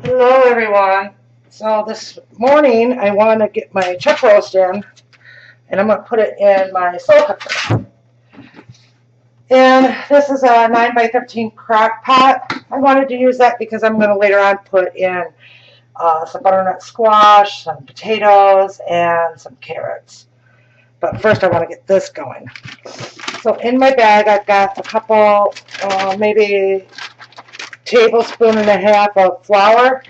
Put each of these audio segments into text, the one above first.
Hello everyone. So this morning I want to get my chuck roast in, and I'm going to put it in my slow cooker. And this is a 9x13 crock pot. I wanted to use that because I'm going to later on put in some butternut squash, some potatoes, and some carrots. But first I want to get this going. So in my bag I've got a couple, maybe tablespoon and a half of flour.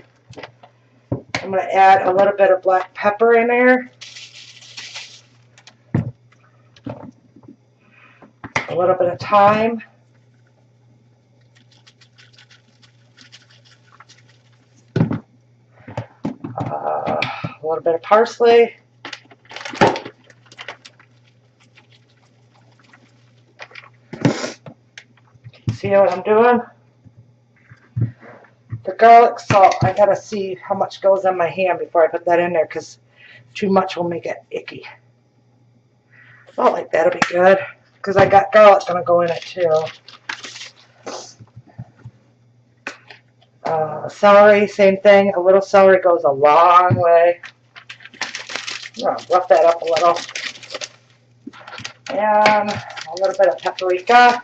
I'm going to add a little bit of black pepper in there, a little bit of thyme, a little bit of parsley, see what I'm doing? The garlic salt, I gotta see how much goes on my hand before I put that in there, because too much will make it icky. Salt like that'll be good, because I got garlic gonna go in it too. Celery, same thing. A little celery goes a long way. I'm gonna rough that up a little. And a little bit of paprika.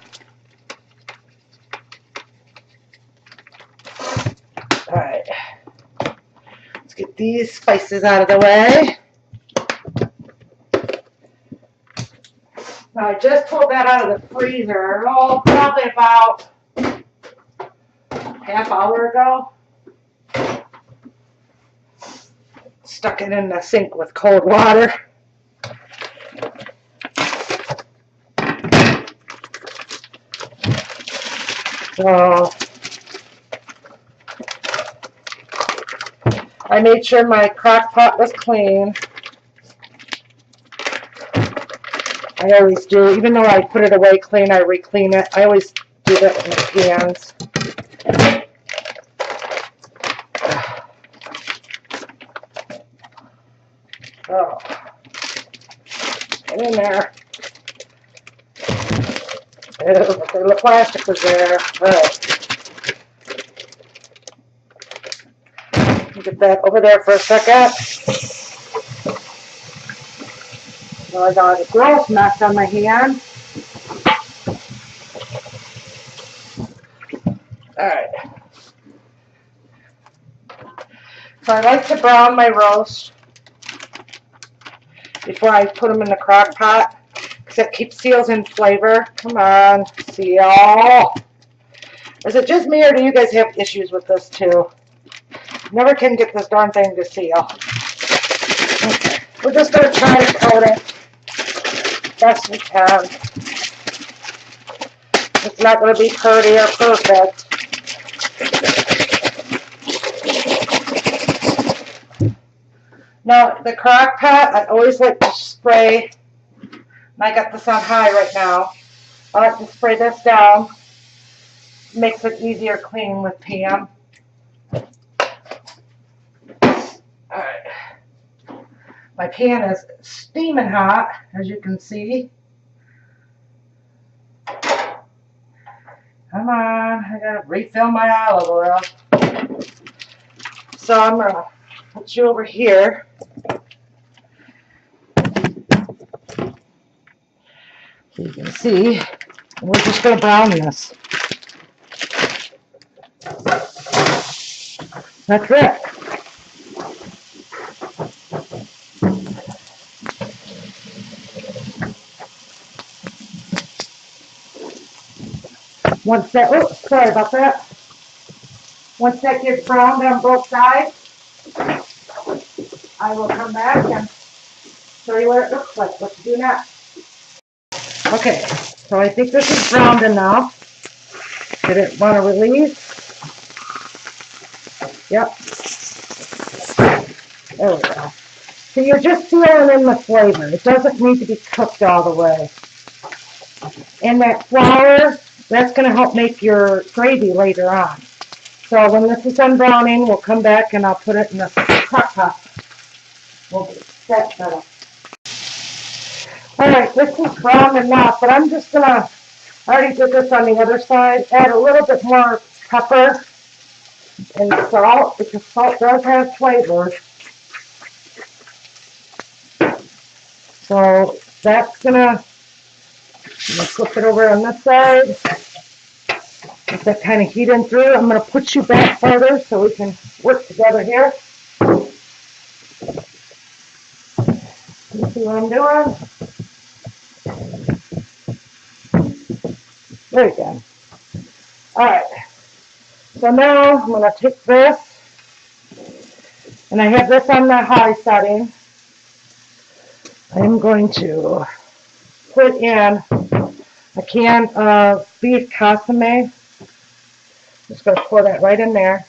Alright, let's get these spices out of the way. Now I just pulled that out of the freezer, probably about half hour ago. Stuck it in the sink with cold water. So I made sure my crock pot was clean. I always do. Even though I put it away clean, I re-clean it. I always do that with my pans. Oh. Get in there. Ew, the plastic was there. Alright. Get that over there for a second. Now I got a gross mess on my hand. Alright. So I like to brown my roast before I put them in the crock pot, because it keeps seals in flavor. Come on, seal. Is it just me, or do you guys have issues with this too? Never can get this darn thing to seal. Okay. We're just going to try to coat it best we can. It's not going to be pretty or perfect. Now, the crock pot, I always like to spray, and I got this on high right now. I like to spray this down. Makes it easier to clean with Pam. Alright. My pan is steaming hot, as you can see. Come on, I gotta refill my olive oil. So I'm gonna put you over here. So you can see, we're just gonna brown this. That's it. Once that, oh, sorry about that. Once that gets browned on both sides, I will come back and show you what it looks like, what to do next. Okay, so I think this is browned enough. Did it want to release? Yep. There we go. So you're just sealing in the flavor. It doesn't need to be cooked all the way. And that flour, that's going to help make your gravy later on. So when this is done browning, we'll come back and I'll put it in the crock pot. We'll set that up. Alright, this is brown enough, but I'm just going to, I already did this on the other side, add a little bit more pepper And salt, because salt does have flavor. So that's gonna flip it over on this side. Get that kind of heat in through. I'm gonna put you back farther so we can work together here. You see what I'm doing? There you go. Alright. So now I'm gonna take this, and I have this on the high setting. I am going to put in a can of beef consomme. Just going to pour that right in there.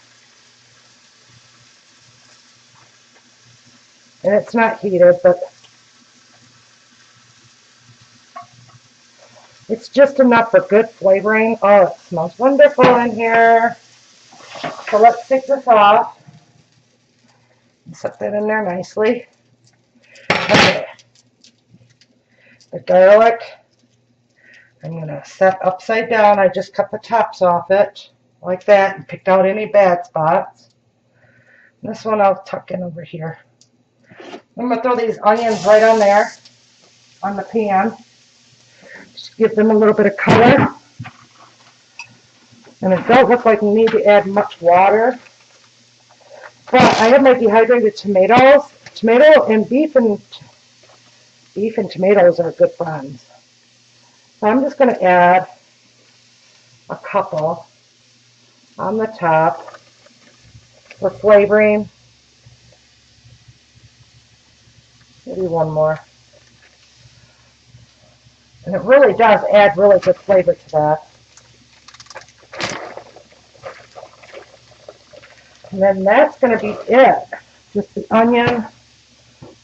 And it's not heated, but it's just enough for good flavoring. Oh, it smells wonderful in here. So let's take this off. Set that in there nicely. Okay. The garlic, I'm going to set upside down. I just cut the tops off it like that and picked out any bad spots. This one I'll tuck in over here. I'm going to throw these onions right on there on the pan. Just give them a little bit of color. And it don't look like we need to add much water. But I have my dehydrated tomatoes. Tomato and beef and tomatoes are good friends. So I'm just going to add a couple on the top for flavoring. Maybe one more. And it really does add really good flavor to that. And then that's going to be it. Just the onion.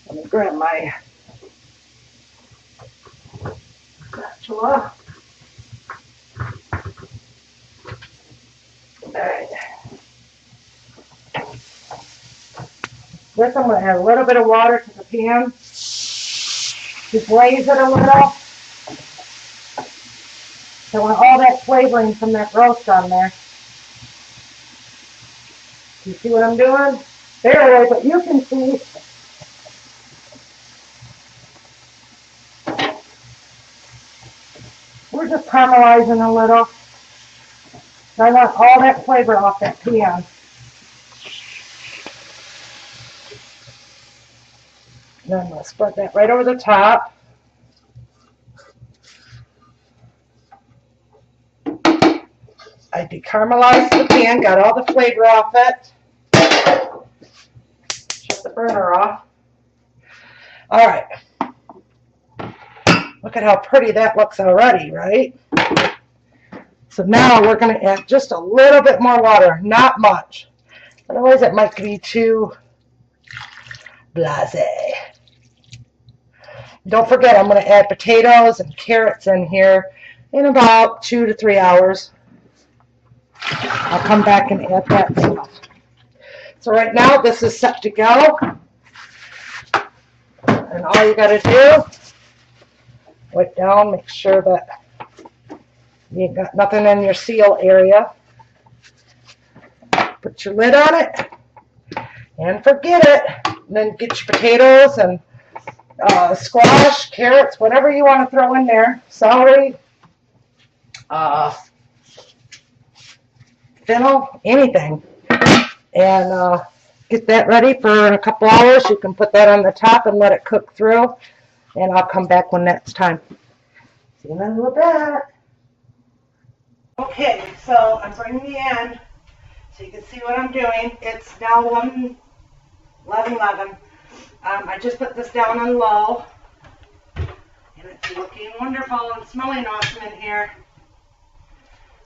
Let me grab my spatula. Alright. This I'm going to add a little bit of water to the pan to glaze it a little. So I want all that flavoring from that roast on there. You see what I'm doing? Barely, but you can see. We're just caramelizing a little. So I want all that flavor off that pan. Then we'll spread that right over the top. I decaramelized the pan, got all the flavor off it. Shut the burner off. All right. Look at how pretty that looks already, right? So now we're going to add just a little bit more water, not much. Otherwise it might be too blasé. Don't forget, I'm going to add potatoes and carrots in here in about 2 to 3 hours. I'll come back and add that stuff. So right now this is set to go. And all you got to do, wipe down, make sure that you got nothing in your seal area. Put your lid on it and forget it. And then get your potatoes and squash, carrots, whatever you want to throw in there. Celery, fennel, anything. And get that ready for a couple hours. You can put that on the top and let it cook through. And I'll come back when that's time. See you in a little bit. Okay, so I'm bringing the end so you can see what I'm doing. It's now 11:11. I just put this down on low. And it's looking wonderful and smelling awesome in here.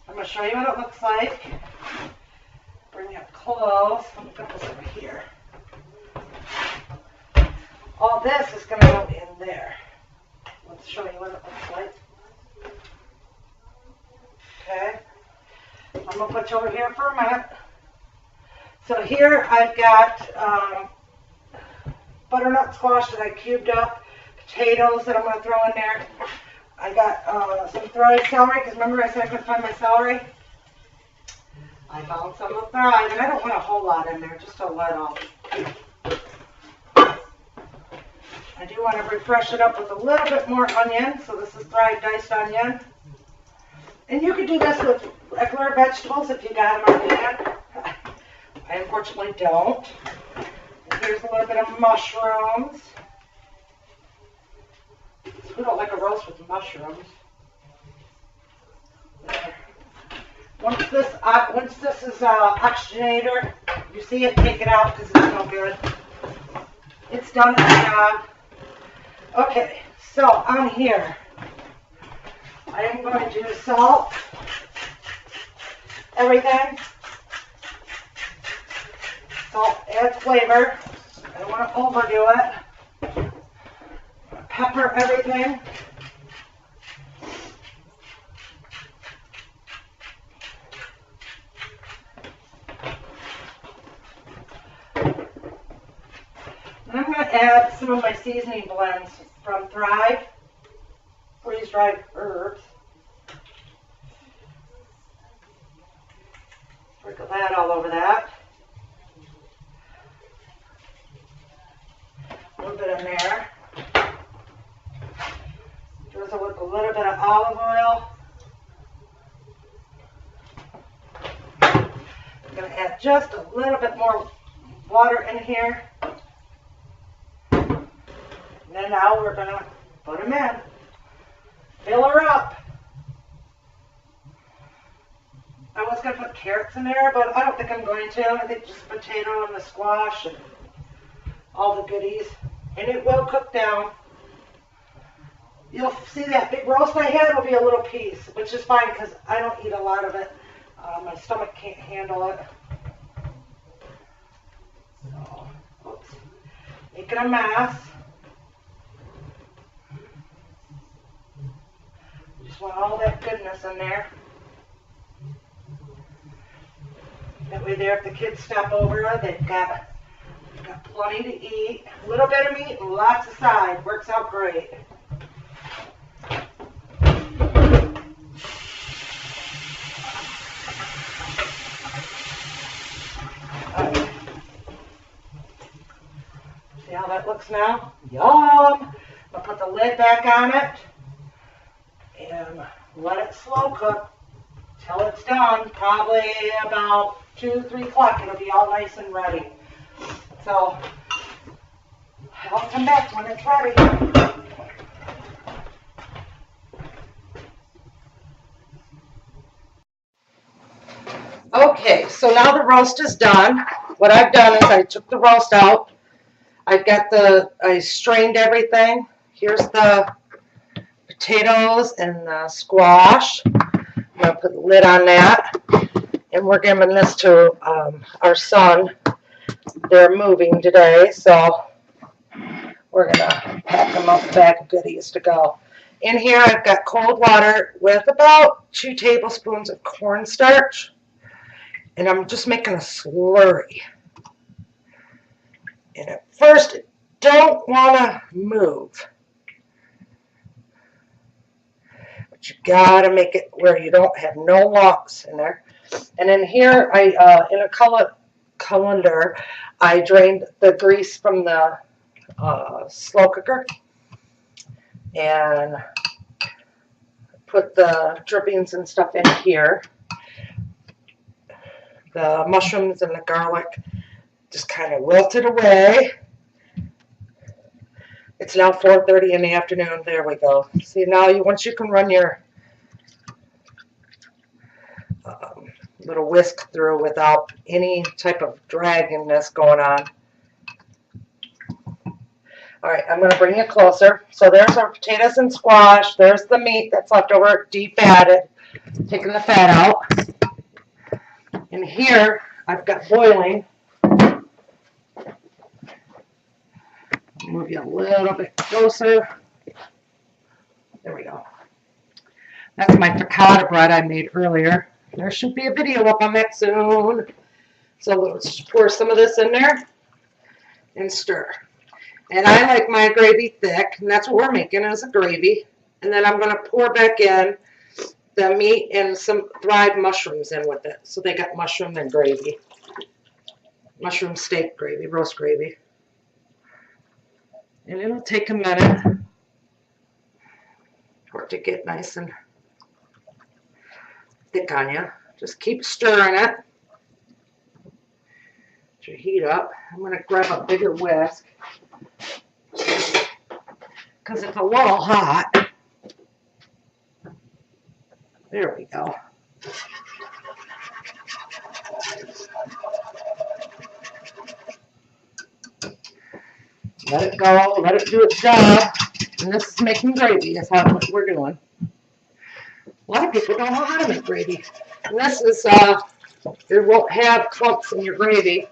I'm going to show you what it looks like. Bring it close. Let me put this over here. All this is going to go in there. Let's show you what it looks like. Okay. I'm going to put you over here for a minute. So here I've got butternut squash that I cubed up, potatoes that I'm going to throw in there. I got some fried celery, because remember I said I could find my celery. I found some of fried, and I don't want a whole lot in there, just a little. I do want to refresh it up with a little bit more onion, so this is fried diced onion. And you could do this with regular vegetables if you got them on hand. I unfortunately don't. And here's a little bit of mushrooms. Who don't like a roast with mushrooms? There. Once this is oxygenator, you see it, take it out because it's no good. It's done its job. Okay, so on here, I am going to salt everything. Salt adds flavor. I don't want to overdo it. Pepper everything. And I'm going to add some of my seasoning blends from Thrive, freeze-dried herbs. Sprinkle that all over that. A little bit in there. Drizzle with a little bit of olive oil. I'm going to add just a little bit more water in here. And then now we're going to put them in. Fill her up. I was going to put carrots in there, but I don't think I'm going to. I think just potato and the squash and all the goodies. And it will cook down. You'll see that big roast I had will be a little piece, which is fine because I don't eat a lot of it. My stomach can't handle it. So, oops. Making a mess. Just want all that goodness in there. That way there, if the kids stop over, they've got plenty to eat. A little bit of meat and lots of side. Works out great. See how that looks now? Yum! I'll put the lid back on it and let it slow cook till it's done. Probably about 2, 3 o'clock. It'll be all nice and ready. So I'll come back when it's ready. Okay, so now the roast is done. What I've done is I took the roast out. I strained everything. Here's the potatoes and the squash. I'm going to put the lid on that. And we're giving this to our son. They're moving today, so we're going to pack them up a bag of goodies to go. In here I've got cold water with about 2 tablespoons of cornstarch. And I'm just making a slurry. And at first, don't want to move. But you got to make it where you don't have no lumps in there. And in here, in a colander, I drained the grease from the slow cooker. And put the drippings and stuff in here. The mushrooms and the garlic just kind of wilted away. It's now 4:30 in the afternoon. There we go. See, now once you can run your little whisk through without any type of dragginess going on. All right, I'm going to bring it closer. So there's our potatoes and squash. There's the meat that's left over, defatted, taking the fat out. And here I've got boiling. Move you a little bit closer. There we go. That's my piccata bread I made earlier. There should be a video up on that soon. So let's pour some of this in there and stir. And I like my gravy thick, and that's what we're making is a gravy. And then I'm going to pour back in the meat and some fried mushrooms in with it. So they got mushroom and gravy. Mushroom steak gravy, roast gravy. And it'll take a minute for it to get nice and thick on you. Just keep stirring it. Let your heat up. I'm going to grab a bigger whisk because it's a little hot. There we go. Let it go. Let it do its job. And this is making gravy. That's what we're doing. A lot of people don't know how to make gravy. And this is, it won't have clumps in your gravy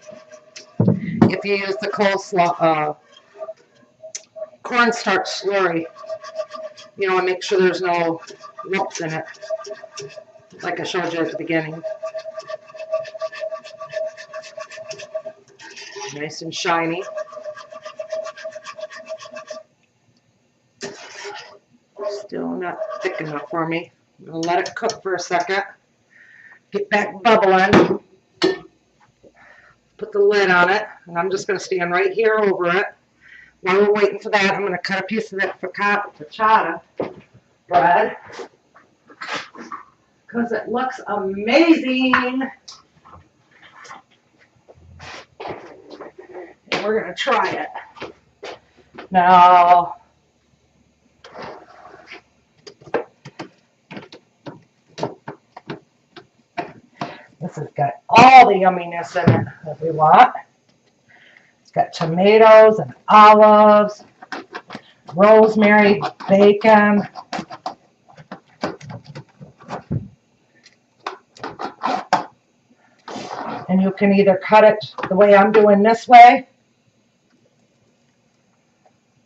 if you use the coleslaw, cornstarch slurry. You know, and make sure there's no lumps in it, like I showed you at the beginning. Nice and shiny. Still not thick enough for me. I'm going to let it cook for a second. Get back bubbling. Put the lid on it. And I'm just going to stand right here over it. While we're waiting for that, I'm going to cut a piece of that focaccia bread. Because it looks amazing. And we're going to try it. Now, this has got all the yumminess in it that we want. It's got tomatoes and olives, rosemary, bacon. And you can either cut it the way I'm doing this way.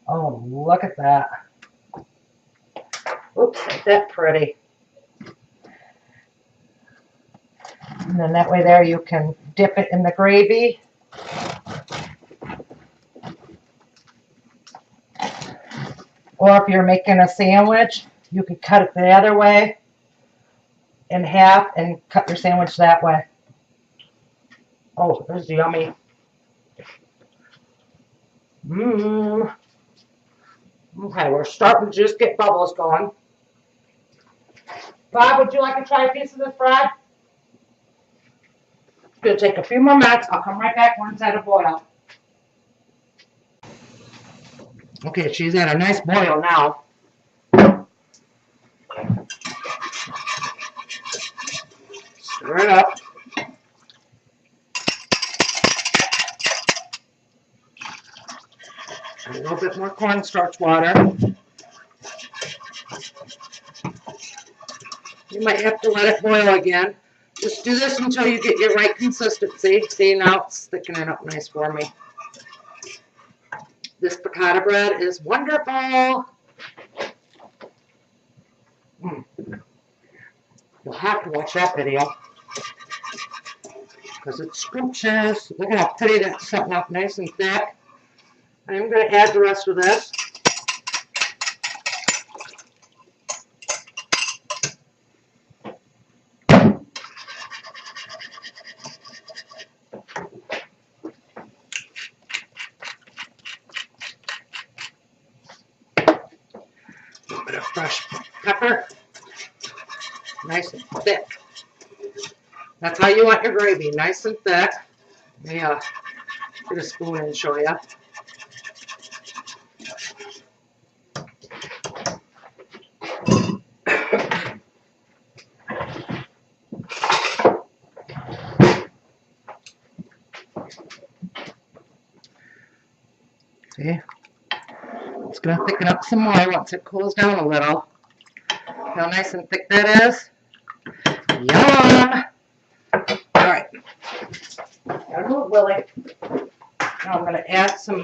Oh, look at that. Oops, ain't that pretty. And then that way there you can dip it in the gravy. Or if you're making a sandwich, you could cut it the other way in half and cut your sandwich that way. Oh, this is yummy. Mmm. Okay, we're starting to just get bubbles going. Bob, would you like to try a piece of this bread? It's going to take a few more minutes. I'll come right back once it's at a boil. Okay, she's at a nice boil now. Stir it up. A little bit more cornstarch water. You might have to let it boil again. Just do this until you get your right consistency. See, now it's thickening up nice for me. This piccata bread is wonderful. You'll have to watch that video because it's scrumptious. Look at how pretty that's setting up nice and thick. I'm going to add the rest of this. A little bit of fresh pepper. Nice and thick. That's how you want your gravy, nice and thick. Let me get a spoon and show you. See? It's going to thicken up some more once it cools down a little. How nice and thick that is. Yum! Alright. Gotta move, Willie. Now I'm going to add some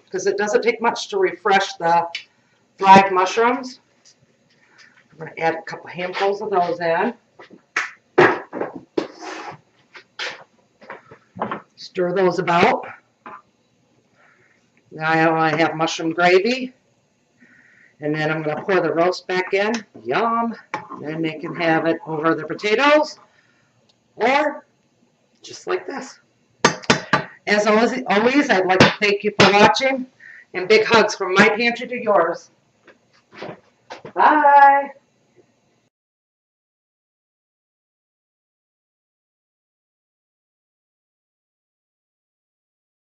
because it doesn't take much to refresh the fried mushrooms. I'm going to add a couple handfuls of those in. Stir those about. Now I have mushroom gravy. And then I'm going to pour the roast back in. Yum. Then they can have it over the potatoes or just like this. As always, I'd like to thank you for watching and big hugs from my pantry to yours. Bye.